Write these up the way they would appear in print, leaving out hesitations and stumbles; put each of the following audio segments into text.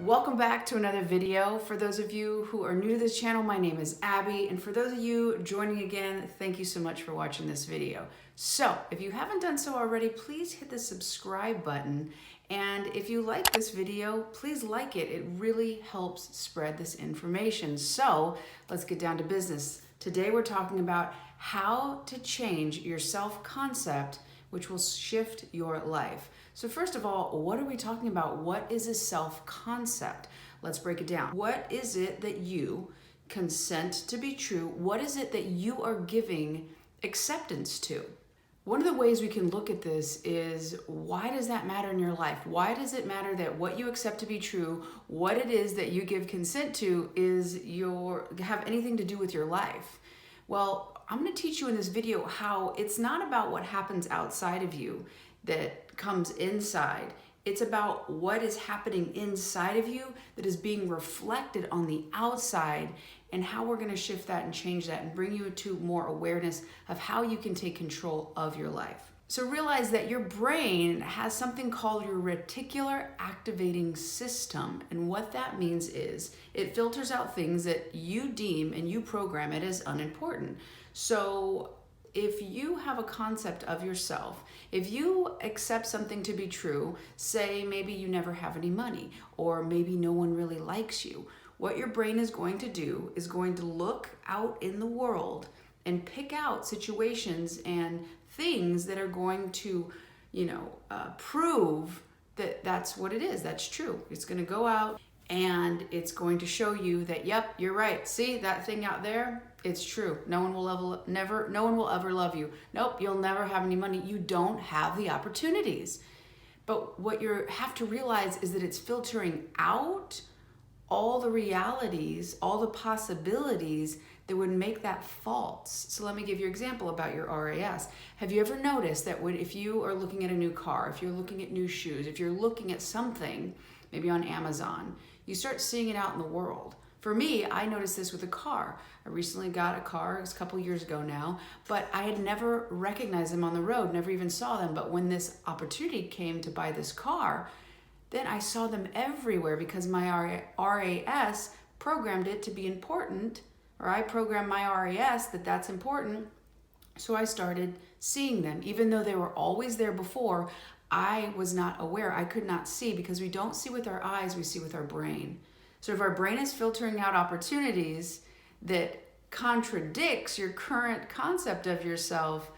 Welcome back to another video. For those of you who are new to this channel, my name is Abby, and for those of you joining again, thank you so much for watching this video. So, if you haven't done so already, please hit the subscribe button, and if you like this video, please like it. It really helps spread this information. So, let's get down to business. Today we're talking about how to change your self-concept, which will shift your life. So first of all, what are we talking about? What is a self-concept? Let's break it down. What is it that you consent to be true? What is it that you are giving acceptance to? One of the ways we can look at this is, why does that matter in your life? Why does it matter that what you accept to be true, what it is that you give consent to, have anything to do with your life? Well, I'm going to teach you in this video how it's not about what happens outside of you that comes inside. It's about what is happening inside of you that is being reflected on the outside, and how we're going to shift that and change that and bring you to more awareness of how you can take control of your life. So realize that your brain has something called your reticular activating system. And what that means is it filters out things that you deem and you program it as unimportant. So if you have a concept of yourself, if you accept something to be true, say maybe you never have any money, or maybe no one really likes you, what your brain is going to do is going to look out in the world and pick out situations and things that are going to, prove that that's what it is, that's true. It's going to go out and it's going to show you that, yep, you're right. See that thing out there? It's true. No one will ever love you. Nope, you'll never have any money. You don't have the opportunities. But what you have to realize is that it's filtering out all the realities, all the possibilities that would make that false. So let me give you an example about your RAS. Have you ever noticed that if you are looking at a new car, if you're looking at new shoes, if you're looking at something, maybe on Amazon, you start seeing it out in the world. For me, I noticed this with a car. I recently got a car, it was a couple years ago now, but I had never recognized them on the road, never even saw them. But when this opportunity came to buy this car, then I saw them everywhere because my RAS programmed it to be important, or I programmed my RAS that that's important. So I started seeing them. Even though they were always there before, I was not aware. I could not see, because we don't see with our eyes, we see with our brain. So if our brain is filtering out opportunities that contradicts your current concept of yourself,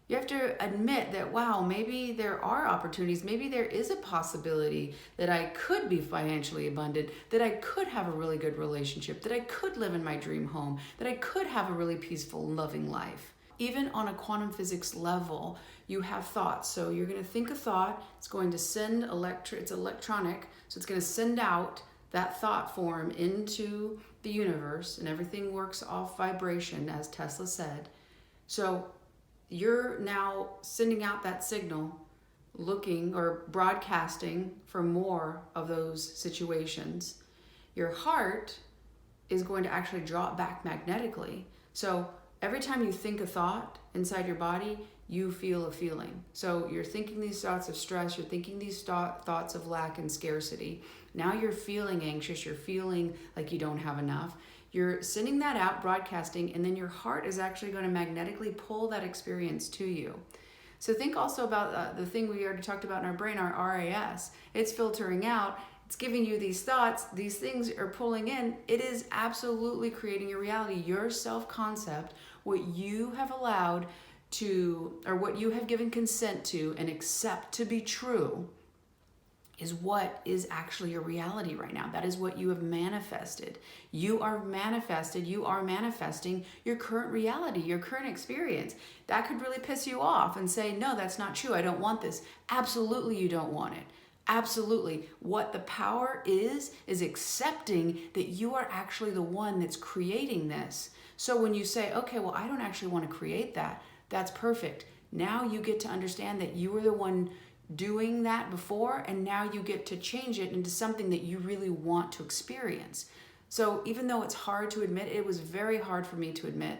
you have to admit that, wow, maybe there are opportunities. Maybe there is a possibility that I could be financially abundant, that I could have a really good relationship, that I could live in my dream home, that I could have a really peaceful, loving life. Even on a quantum physics level, you have thoughts. So you're going to think a thought. It's going to send it's electronic. So it's going to send out that thought form into the universe, and everything works off vibration, as Tesla said. So you're now sending out that signal, looking or broadcasting for more of those situations. Your heart is going to actually draw it back magnetically. So every time you think a thought inside your body, you feel a feeling. So you're thinking these thoughts of stress, you're thinking these thoughts of lack and scarcity. Now you're feeling anxious, you're feeling like you don't have enough. You're sending that out, broadcasting, and then your heart is actually going to magnetically pull that experience to you. So think also about the thing we already talked about in our brain, our RAS. It's filtering out, it's giving you these thoughts, these things are pulling in. It is absolutely creating your reality, your self-concept, what you have allowed to, or what you have given consent to and accept to be true, is what is actually your reality right now. That is what you have manifested. You are manifesting your current reality, your current experience. That could really piss you off and say, no, that's not true. I don't want this. Absolutely, you don't want it. Absolutely. What the power is accepting that you are actually the one that's creating this. So when you say, okay, well, I don't actually want to create that, that's perfect. Now you get to understand that you were the one doing that before, and now you get to change it into something that you really want to experience. So even though it's hard to admit, it was very hard for me to admit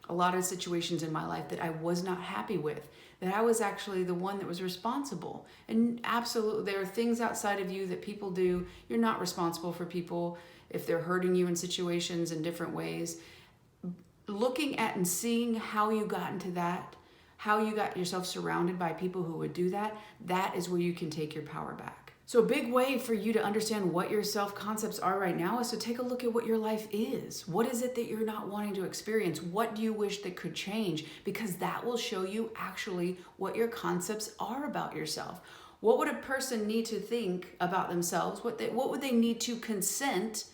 a lot of situations in my life that I was not happy with, that I was actually the one that was responsible. And absolutely, there are things outside of you that people do. You're not responsible for people if they're hurting you in situations in different ways. Looking at and seeing how you got into that, how you got yourself surrounded by people who would do that, that is where you can take your power back. So a big way for you to understand what your self-concepts are right now is to take a look at what your life is. What is it that you're not wanting to experience? What do you wish that could change? Because that will show you actually what your concepts are about yourself. What would a person need to think about themselves? What would they need to consent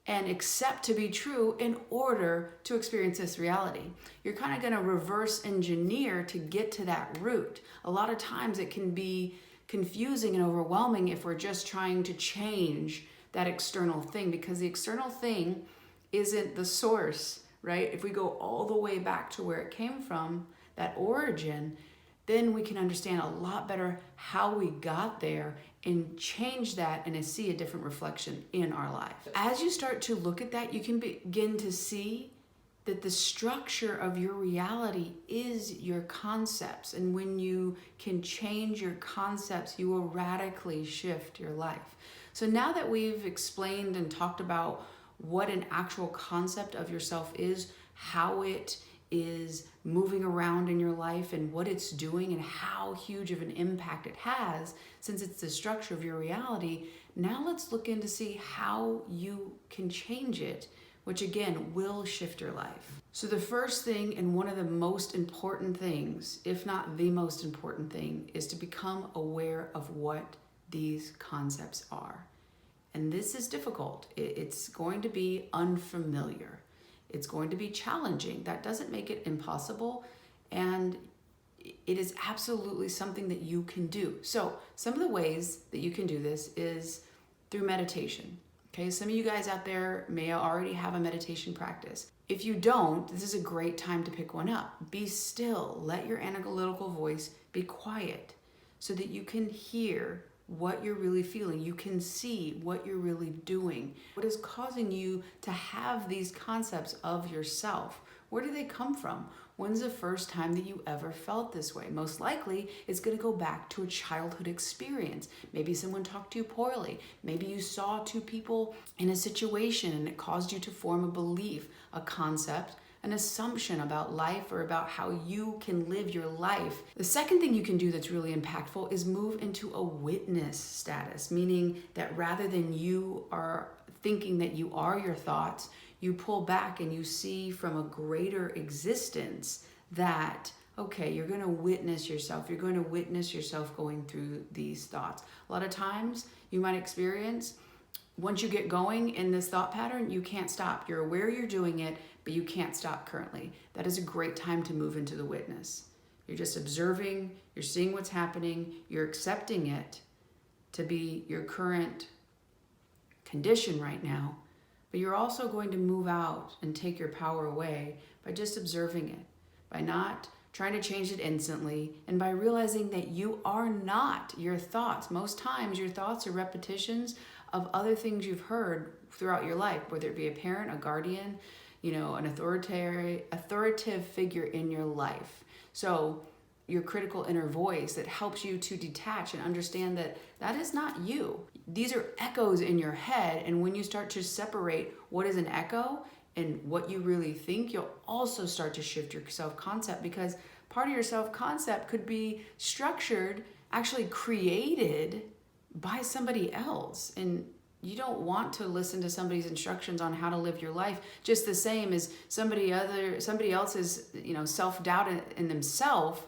and accept to be true in order to experience this reality? You're kind of going to reverse engineer to get to that root. A lot of times it can be confusing and overwhelming if we're just trying to change that external thing, because the external thing isn't the source, right? If we go all the way back to where it came from, that origin, then we can understand a lot better how we got there and change that and see a different reflection in our life. As you start to look at that, you can begin to see that the structure of your reality is your concepts. And when you can change your concepts, you will radically shift your life. So now that we've explained and talked about what an actual concept of yourself is, how it is moving around in your life and what it's doing and how huge of an impact it has, since it's the structure of your reality, now let's look in to see how you can change it, which again will shift your life. So the first thing, and one of the most important things, if not the most important thing, is to become aware of what these concepts are. And this is difficult. It's going to be unfamiliar. It's going to be challenging. That doesn't make it impossible. And it is absolutely something that you can do. So some of the ways that you can do this is through meditation. Okay, some of you guys out there may already have a meditation practice. If you don't, this is a great time to pick one up. Be still. Let your analytical voice be quiet so that you can hear what you're really feeling. You can see what you're really doing. What is causing you to have these concepts of yourself? Where do they come from? When's the first time that you ever felt this way? Most likely, it's going to go back to a childhood experience. Maybe someone talked to you poorly. Maybe you saw two people in a situation and it caused you to form a belief, a concept, an assumption about life or about how you can live your life. The second thing you can do that's really impactful is move into a witness status, meaning that rather than you are thinking that you are your thoughts, you pull back and you see from a greater existence that, okay, you're going to witness yourself. You're going to witness yourself going through these thoughts. A lot of times you might experience, once you get going in this thought pattern, you can't stop. You're aware you're doing it, but you can't stop currently. That is a great time to move into the witness. You're just observing, you're seeing what's happening, you're accepting it to be your current condition right now, but you're also going to move out and take your power away by just observing it, by not trying to change it instantly, and by realizing that you are not your thoughts. Most times your thoughts are repetitions of other things you've heard throughout your life, whether it be a parent, a guardian, an authoritative figure in your life. So your critical inner voice that helps you to detach and understand that that is not you. These are echoes in your head, and when you start to separate what is an echo and what you really think, you'll also start to shift your self-concept, because part of your self-concept could be structured, actually created by somebody else. And you don't want to listen to somebody's instructions on how to live your life, just the same as somebody else's, self-doubt in themselves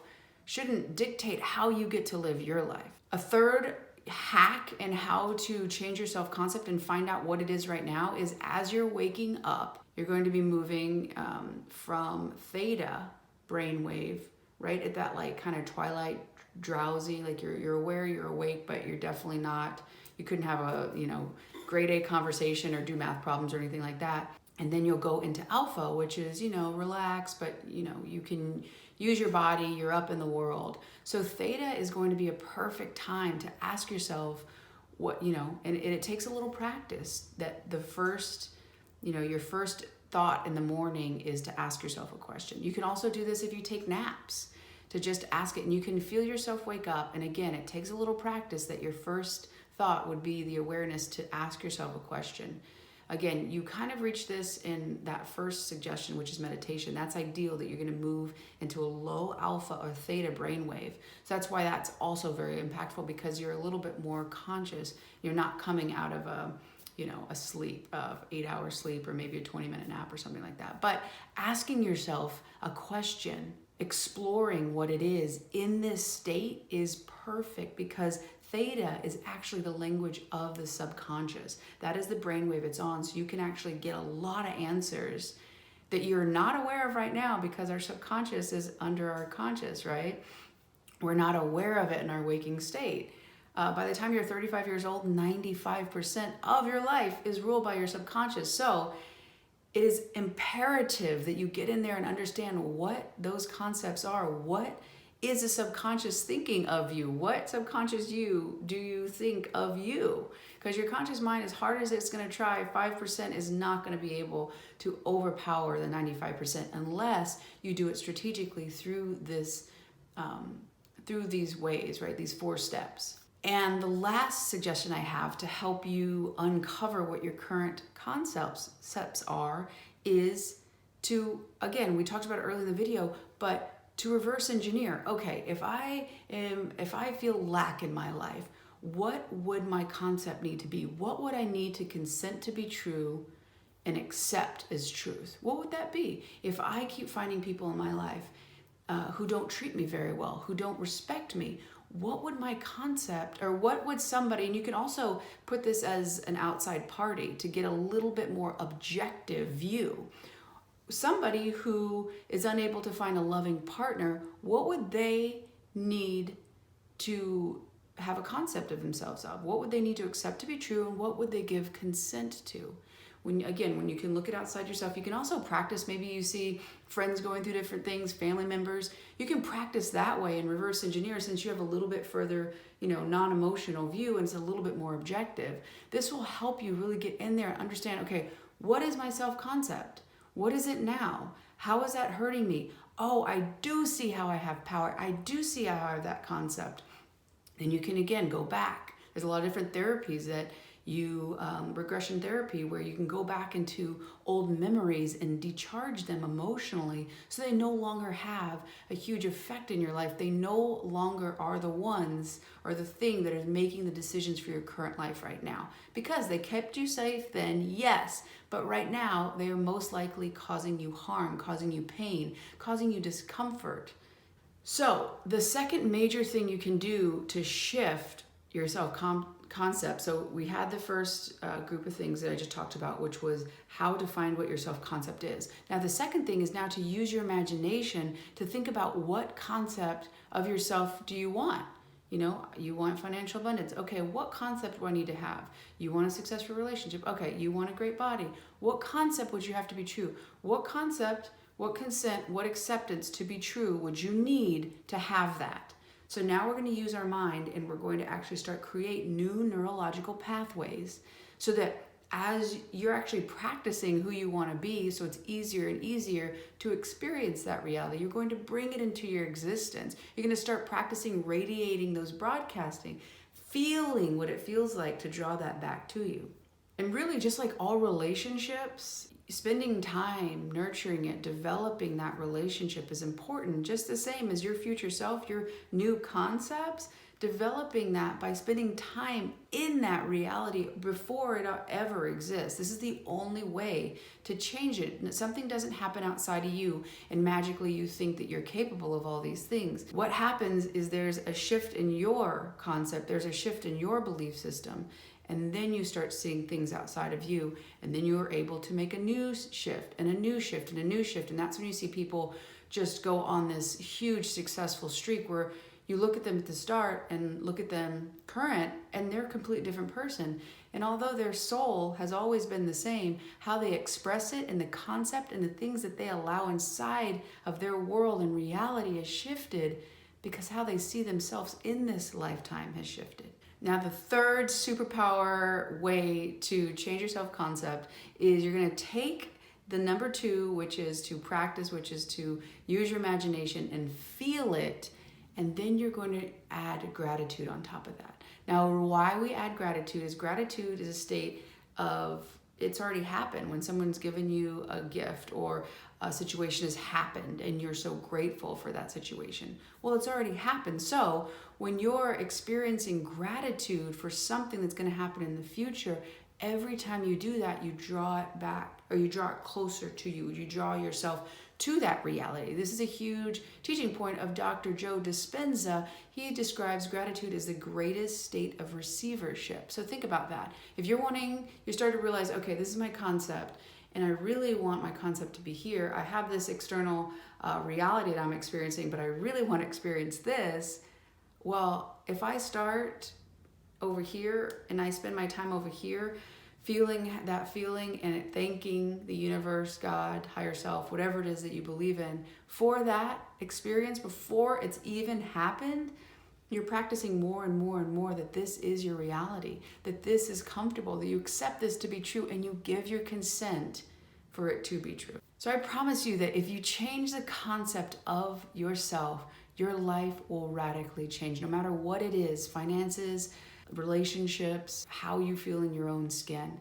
shouldn't dictate how you get to live your life. A third hack in how to change your self-concept and find out what it is right now is, as you're waking up, you're going to be moving from theta brainwave, right at that like kind of twilight drowsy, like you're aware you're awake, but you're definitely not. You couldn't have a grade A conversation or do math problems or anything like that. And then you'll go into alpha, which is relaxed, but you can use your body, you're up in the world. So theta is going to be a perfect time to ask yourself what, and it takes a little practice, that the first, your first thought in the morning is to ask yourself a question. You can also do this if you take naps, to just ask it, and you can feel yourself wake up. And again, it takes a little practice that your first thought would be the awareness to ask yourself a question. Again, you kind of reach this in that first suggestion, which is meditation. That's ideal, that you're going to move into a low alpha or theta brainwave. So that's why that's also very impactful, because you're a little bit more conscious. You're not coming out of a sleep of 8-hour sleep or maybe a 20-minute nap or something like that. But asking yourself a question, exploring what it is in this state is perfect, because theta is actually the language of the subconscious. That is the brainwave it's on. So you can actually get a lot of answers that you're not aware of right now, because our subconscious is under our conscious, right? We're not aware of it in our waking state. By the time you're 35 years old, 95% of your life is ruled by your subconscious. So it is imperative that you get in there and understand what those concepts are. What is the subconscious thinking of you? What subconscious you do you think of you? Because your conscious mind, as hard as it's going to try, 5% is not going to be able to overpower the 95% unless you do it strategically through this, through these ways, right? These 4 steps. And the last suggestion I have to help you uncover what your current concepts are is to, again, we talked about it earlier in the video, but to reverse engineer. Okay, if I feel lack in my life, what would my concept need to be? What would I need to consent to be true and accept as truth? What would that be? If I keep finding people in my life who don't treat me very well, who don't respect me, what would my concept, or what would somebody, and you can also put this as an outside party to get a little bit more objective view. Somebody who is unable to find a loving partner, what would they need to have a concept of themselves of? What would they need to accept to be true, and what would they give consent to? When you can look at outside yourself, you can also practice. Maybe you see friends going through different things, family members. You can practice that way and reverse engineer, since you have a little bit further, non-emotional view, and it's a little bit more objective. This will help you really get in there and understand, okay, what is my self-concept? What is it now? How is that hurting me? Oh, I do see how I have power. I do see how I have that concept. Then you can, again, go back. There's a lot of different therapies that regression therapy, where you can go back into old memories and decharge them emotionally, so they no longer have a huge effect in your life. They no longer are the ones or the thing that is making the decisions for your current life right now. Because they kept you safe then, yes, but right now they are most likely causing you harm, causing you pain, causing you discomfort. So the second major thing you can do to shift your self-concept, so we had the first group of things that I just talked about, which was how to find what your self-concept is. Now the second thing is now to use your imagination to think about what concept of yourself do you want. You want financial abundance. Okay, what concept do I need to have? You want a successful relationship. Okay, you want a great body. What concept would you have to be true? What concept, what consent, what acceptance to be true would you need to have that? So now we're going to use our mind, and we're going to actually start create new neurological pathways, so that as you're actually practicing who you want to be, so it's easier and easier to experience that reality, you're going to bring it into your existence. You're going to start practicing radiating those broadcasting, feeling what it feels like to draw that back to you. And really, just like all relationships, spending time nurturing it, developing that relationship is important, just the same as your future self, your new concepts. Developing that by spending time in that reality before it ever exists. This is the only way to change it. Something doesn't happen outside of you and magically you think that you're capable of all these things. What happens is there's a shift in your concept, there's a shift in your belief system, and then you start seeing things outside of you, and then you are able to make a new shift and a new shift and a new shift. And that's when you see people just go on this huge successful streak where you look at them at the start and look at them current, and they're a completely different person. And although their soul has always been the same, how they express it and the concept and the things that they allow inside of their world and reality has shifted, because how they see themselves in this lifetime has shifted. Now, the third superpower way to change your self-concept is you're going to take the number 2, which is to practice, which is to use your imagination and feel it. And then you're going to add gratitude on top of that. Now, why we add gratitude is a state of it's already happened. When someone's given you a gift or a situation has happened and you're so grateful for that situation. Well, it's already happened. So when you're experiencing gratitude for something that's going to happen in the future, every time you do that, you draw it back, or you draw it closer to you. You draw yourself to that reality. This is a huge teaching point of Dr. Joe Dispenza. He describes gratitude as the greatest state of receivership. So think about that. If you're starting to realize, okay, this is my concept, and I really want my concept to be here. I have this external reality that I'm experiencing, but I really want to experience this. Well, if I start over here and I spend my time over here, feeling that feeling and thanking the universe, God, higher self, whatever it is that you believe in, for that experience before it's even happened, you're practicing more and more and more that this is your reality, that this is comfortable, that you accept this to be true, and you give your consent for it to be true. So I promise you that if you change the concept of yourself, your life will radically change, no matter what it is, finances, relationships, how you feel in your own skin.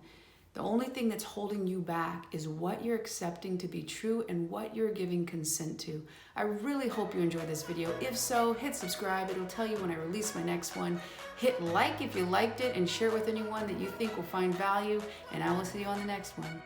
The only thing that's holding you back is what you're accepting to be true and what you're giving consent to. I really hope you enjoyed this video. If so, hit subscribe. It'll tell you when I release my next one. Hit like if you liked it and share it with anyone that you think will find value, and I will see you on the next one.